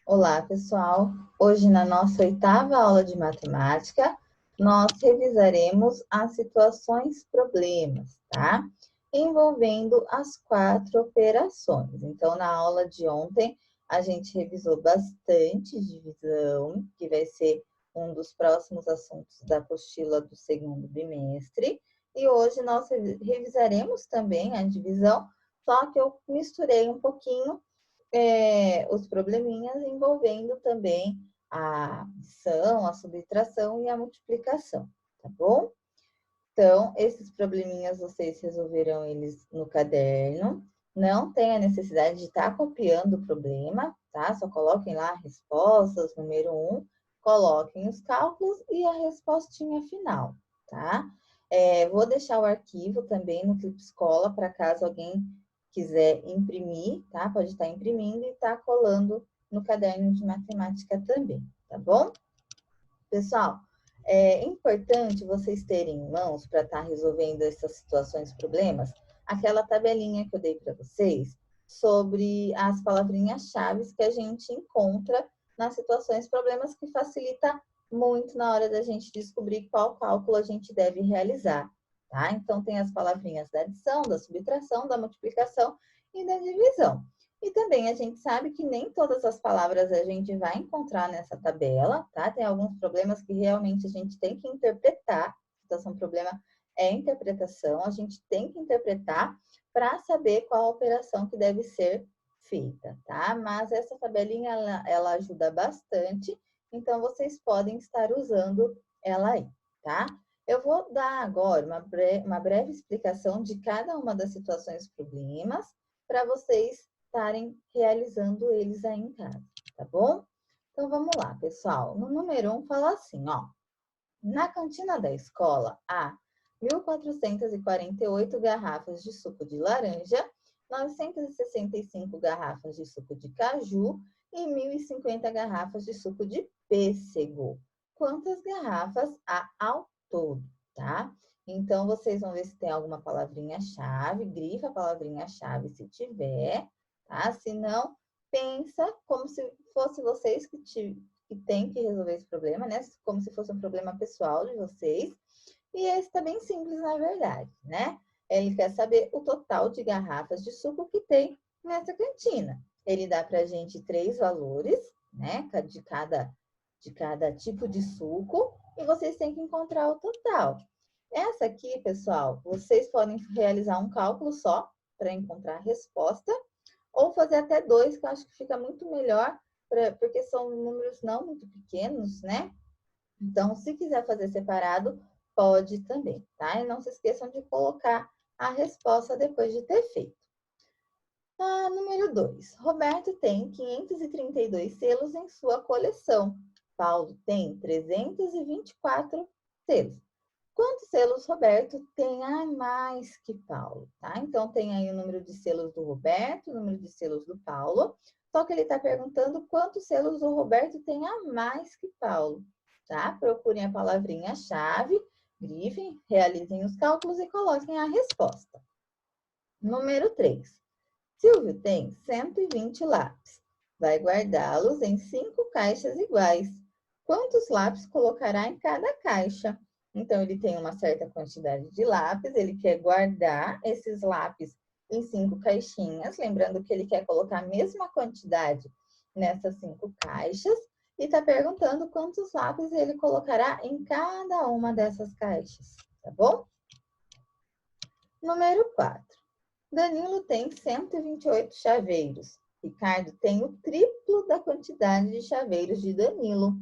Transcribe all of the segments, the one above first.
Olá, pessoal! Hoje, na nossa 8ª aula de matemática, nós revisaremos as situações problemas, tá? Envolvendo as 4 operações. Então, na aula de ontem, a gente revisou bastante divisão, que vai ser um dos próximos assuntos da apostila do 2º bimestre. E hoje nós revisaremos também a divisão, só que eu misturei um pouquinho os probleminhas envolvendo também a adição, a subtração e a multiplicação, tá bom? Então, esses probleminhas vocês resolverão eles no caderno. Não tem a necessidade de estar copiando o problema, tá? Só coloquem lá respostas, número 1, coloquem os cálculos e a respostinha final, tá? Vou deixar o arquivo também no Clip Escola para caso alguém quiser imprimir, tá? Pode estar imprimindo e estar colando no caderno de matemática também, tá bom? Pessoal, é importante vocês terem em mãos para estar resolvendo essas situações, problemas, aquela tabelinha que eu dei para vocês sobre as palavrinhas-chave que a gente encontra nas situações, problemas que facilita muito na hora da gente descobrir qual cálculo a gente deve realizar, tá? Então, tem as palavrinhas da adição, da subtração, da multiplicação e da divisão. E também a gente sabe que nem todas as palavras a gente vai encontrar nessa tabela, tá? Tem alguns problemas que realmente a gente tem que interpretar. Situação problema é interpretação, a gente tem que interpretar para saber qual a operação que deve ser feita, tá? Mas essa tabelinha, ela ajuda bastante, então vocês podem estar usando ela aí, tá? Eu vou dar agora uma breve explicação de cada uma das situações problemas para vocês estarem realizando eles aí em casa, tá bom? Então, vamos lá, pessoal. No número 1, fala assim, ó. Na cantina da escola, há 1.448 garrafas de suco de laranja, 965 garrafas de suco de caju e 1.050 garrafas de suco de pêssego. Quantas garrafas há ao todo, tá? Então, vocês vão ver se tem alguma palavrinha-chave, grifa a palavrinha-chave se tiver, tá? Se não, pensa como se fosse vocês que têm que resolver esse problema, né? Como se fosse um problema pessoal de vocês. E esse tá bem simples, na verdade, né? Ele quer saber o total de garrafas de suco que tem nessa cantina. Ele dá pra gente 3 valores, né? De cada tipo de suco. E vocês têm que encontrar o total. Essa aqui, pessoal, vocês podem realizar um cálculo só para encontrar a resposta ou fazer até 2, que eu acho que fica muito melhor, porque são números não muito pequenos, né? Então, se quiser fazer separado, pode também, tá? E não se esqueçam de colocar a resposta depois de ter feito. Número 2. Roberto tem 532 selos em sua coleção. Paulo tem 324 selos. Quantos selos Roberto tem a mais que Paulo, tá? Então, tem aí o número de selos do Roberto, o número de selos do Paulo, só que ele está perguntando quantos selos o Roberto tem a mais que Paulo, tá? Procurem a palavrinha-chave, grifem, realizem os cálculos e coloquem a resposta. Número 3. Silvio tem 120 lápis. Vai guardá-los em 5 caixas iguais. Quantos lápis colocará em cada caixa? Então, ele tem uma certa quantidade de lápis, ele quer guardar esses lápis em 5 caixinhas, lembrando que ele quer colocar a mesma quantidade nessas 5 caixas, e está perguntando quantos lápis ele colocará em cada uma dessas caixas, tá bom? Número 4. Danilo tem 128 chaveiros. Ricardo tem o triplo da quantidade de chaveiros de Danilo.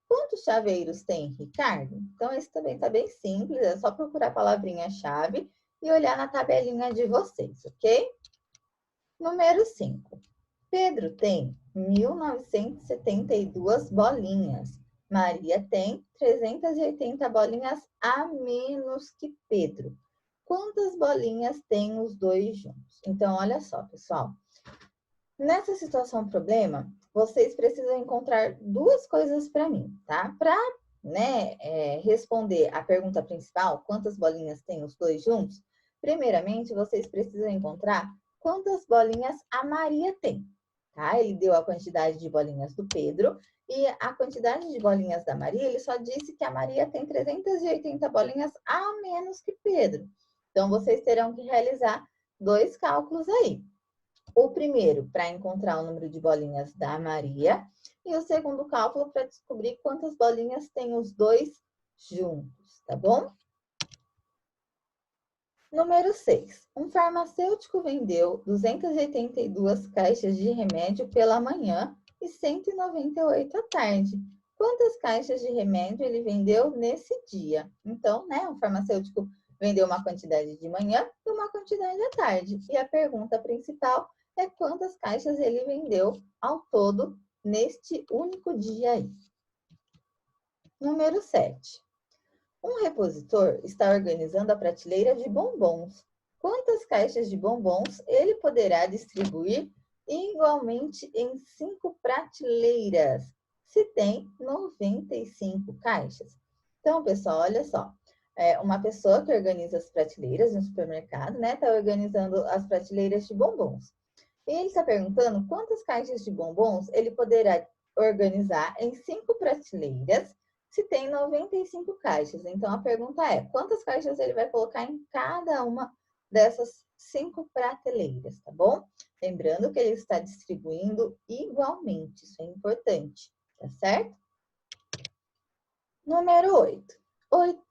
Quantos chaveiros tem Ricardo? Então, esse também está bem simples, é só procurar a palavrinha-chave e olhar na tabelinha de vocês, ok? Número 5. Pedro tem 1.972 bolinhas. Maria tem 380 bolinhas a menos que Pedro. Quantas bolinhas tem os dois juntos? Então, olha só, pessoal. Nessa situação problema, vocês precisam encontrar 2 coisas para mim, tá? Para responder a pergunta principal, quantas bolinhas tem os dois juntos? Primeiramente, vocês precisam encontrar quantas bolinhas a Maria tem, tá? Ele deu a quantidade de bolinhas do Pedro e a quantidade de bolinhas da Maria, ele só disse que a Maria tem 380 bolinhas a menos que Pedro. Então, vocês terão que realizar dois cálculos aí. O primeiro, para encontrar o número de bolinhas da Maria, e o segundo cálculo para descobrir quantas bolinhas tem os dois juntos, tá bom? Número 6. Um farmacêutico vendeu 282 caixas de remédio pela manhã e 198 à tarde. Quantas caixas de remédio ele vendeu nesse dia? Então, né, o farmacêutico vendeu uma quantidade de manhã e uma quantidade à tarde. E a pergunta principal é quantas caixas ele vendeu ao todo neste único dia aí. Número 7. Um repositor está organizando a prateleira de bombons. Quantas caixas de bombons ele poderá distribuir igualmente em 5 prateleiras, se tem 95 caixas? Então, pessoal, olha só. Uma pessoa que organiza as prateleiras no supermercado, né? Está organizando as prateleiras de bombons. E ele está perguntando quantas caixas de bombons ele poderá organizar em 5 prateleiras, se tem 95 caixas. Então, a pergunta é, quantas caixas ele vai colocar em cada uma dessas 5 prateleiras, tá bom? Lembrando que ele está distribuindo igualmente, isso é importante, tá certo? Número 8.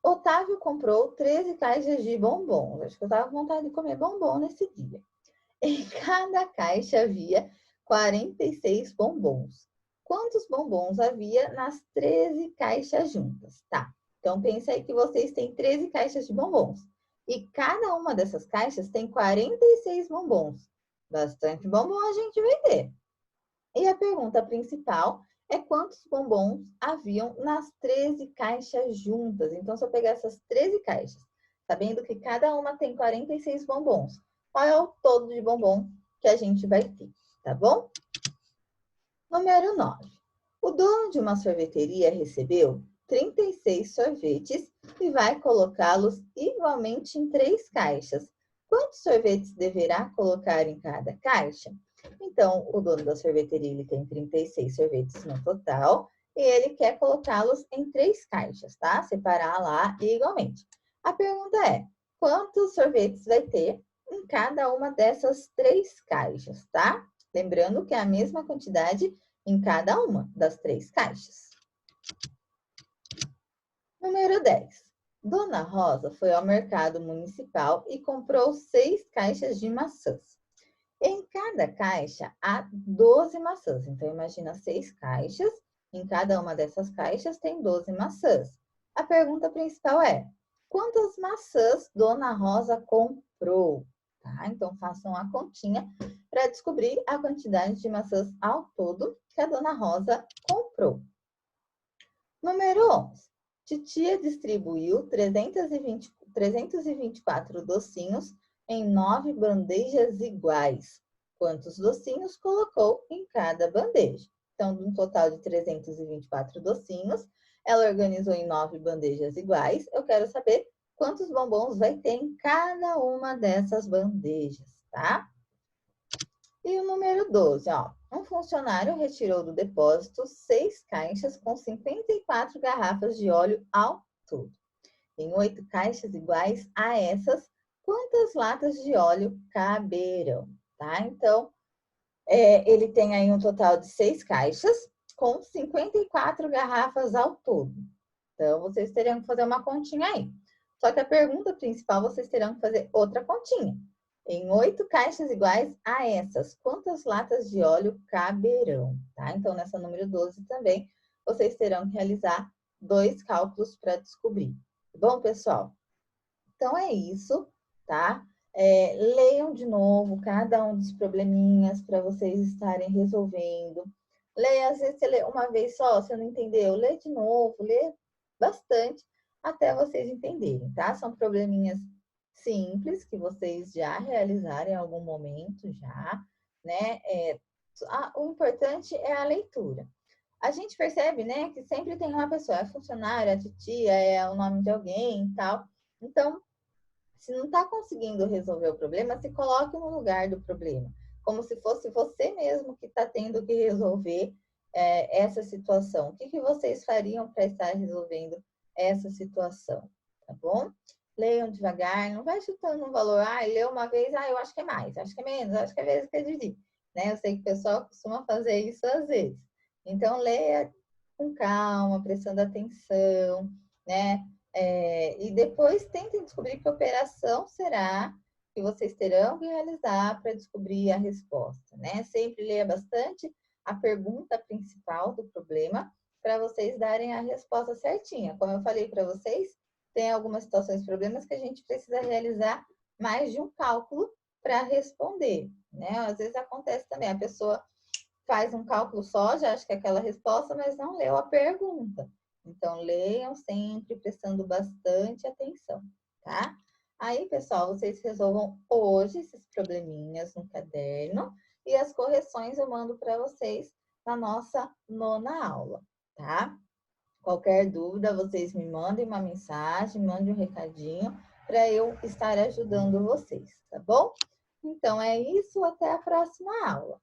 Otávio comprou 13 caixas de bombons. Acho que eu estava com vontade de comer bombom nesse dia. Em cada caixa havia 46 bombons. Quantos bombons havia nas 13 caixas juntas? Tá, então pensa aí que vocês têm 13 caixas de bombons. E cada uma dessas caixas tem 46 bombons. Bastante bombom a gente vai ter. E a pergunta principal é quantos bombons haviam nas 13 caixas juntas. Então, se eu pegar essas 13 caixas, sabendo que cada uma tem 46 bombons, qual é o todo de bombom que a gente vai ter, tá bom? Número 9. O dono de uma sorveteria recebeu 36 sorvetes e vai colocá-los igualmente em 3 caixas. Quantos sorvetes deverá colocar em cada caixa? Então, o dono da sorveteria ele tem 36 sorvetes no total e ele quer colocá-los em 3 caixas, tá? Separar lá igualmente. A pergunta é, quantos sorvetes vai ter em cada uma dessas 3 caixas, tá? Lembrando que é a mesma quantidade em cada uma das 3 caixas. Número 10. Dona Rosa foi ao mercado municipal e comprou 6 caixas de maçãs. Em cada caixa há 12 maçãs. Então, imagina 6 caixas. Em cada uma dessas caixas tem 12 maçãs. A pergunta principal é, quantas maçãs Dona Rosa comprou? Tá? Então, façam a continha para descobrir a quantidade de maçãs ao todo que a Dona Rosa comprou. Número 11. Titia distribuiu 324 docinhos em 9 bandejas iguais. Quantos docinhos colocou em cada bandeja? Então, de um total de 324 docinhos, ela organizou em 9 bandejas iguais. Eu quero saber quantos bombons vai ter em cada uma dessas bandejas, tá? E o número 12, ó. Um funcionário retirou do depósito 6 caixas com 54 garrafas de óleo ao todo. Em 8 caixas iguais a essas, quantas latas de óleo caberão? Tá? Então, ele tem aí um total de 6 caixas com 54 garrafas ao todo. Então, vocês teriam que fazer uma continha aí. Só que a pergunta principal, vocês terão que fazer outra continha. Em 8 caixas iguais a essas, quantas latas de óleo caberão? Tá? Então, nessa número 12 também, vocês terão que realizar 2 cálculos para descobrir. Bom, pessoal? Então, é isso, tá? Leiam de novo cada um dos probleminhas para vocês estarem resolvendo. Leia, às vezes você lê uma vez só, você não entendeu, lê de novo, lê bastante até vocês entenderem, tá? São probleminhas simples que vocês já realizaram em algum momento já, né? O importante é a leitura. A gente percebe, né, que sempre tem uma pessoa, é funcionária, a titia, é o nome de alguém e tal. Então, se não está conseguindo resolver o problema, se coloque no lugar do problema. como se fosse você mesmo que está tendo que resolver essa situação. O que, que vocês fariam para estar resolvendo essa situação, tá bom? Leiam devagar, não vai chutando um valor, leu uma vez, eu acho que é mais, acho que é menos, acho que é vezes que é dividir, né? Eu sei que o pessoal costuma fazer isso às vezes. Então, leia com calma, prestando atenção, né? E depois tentem descobrir que operação será que vocês terão que realizar para descobrir a resposta, né? Sempre leia bastante a pergunta principal do problema para vocês darem a resposta certinha. Como eu falei para vocês, tem algumas situações, problemas que a gente precisa realizar mais de um cálculo para responder, né? Às vezes acontece também, a pessoa faz um cálculo só, já acha que é aquela resposta, mas não leu a pergunta. Então, leiam sempre prestando bastante atenção, tá? Aí, pessoal, vocês resolvam hoje esses probleminhas no caderno e as correções eu mando para vocês na nossa 9ª aula, tá? Qualquer dúvida, vocês me mandem uma mensagem, mandem um recadinho para eu estar ajudando vocês, tá bom? Então, é isso. Até a próxima aula.